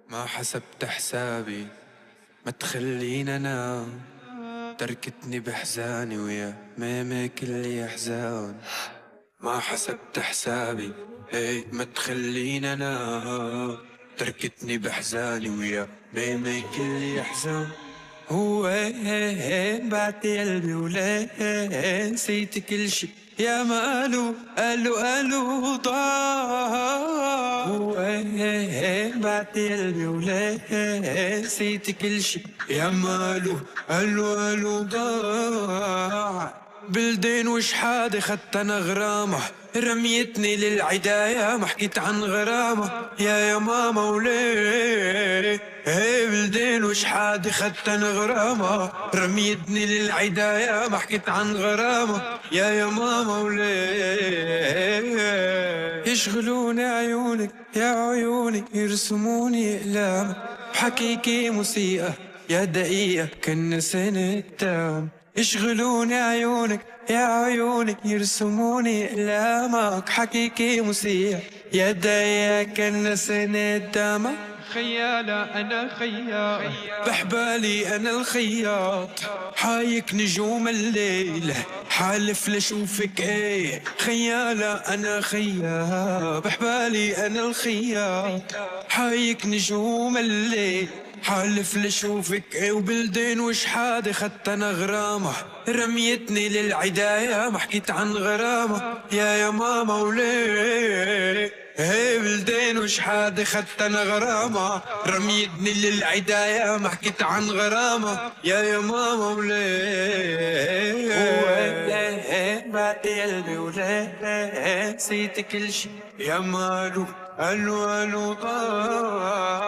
ما حسبت حسابي، ما تخلينا انام. تركتني بحزاني ويا ميمي كل احزان. ما حسبت حسابي، هي ما تخلينا انام. تركتني بحزاني ويا ميمي كل احزان. هو بعت قلبي وليه نسيت كل شي، يا مالو قالوا ضاع. هو بعت قلبي وليه نسيت كل شي، يا مالو قالوا ضاع. بلدين وشحادة خدت انا غرامة، رميتني للعداية ما حكيت عن غرامة. يا ماما وليه هي بلدين وشحادة خدت انا غرامة، رميتني للعداية ما حكيت عن غرامة. يا ماما وليه يشغلوني عيونك يا عيوني، يرسموني اقلام بحكيكي موسيقى يا دقيقة كنا سنة تام. يشغلوني عيونك يا عيوني، يرسموني اقلامك حكيكي موسيقى يا دقيقة كنا سنة تام. خيالة أنا خيال بحبالي أنا الخياط، حايك نجوم الليل حالف لشوفك ايه. خيالة أنا خيال بحبالي أنا الخياط، حايك نجوم الليل حالف لشوفك ايه. وبلدين وشحادة خدت انا غرامة، رميتني للعداية ما حكيت عن غرامة. يا ماما وليه هي بلدين وشحادة خدت انا غرامة، رميتني للعداية ما حكيت عن غرامة. يا ماما وليه بعت قلبي وليه نسيت كل شي، يا مالو قالوا ضاع.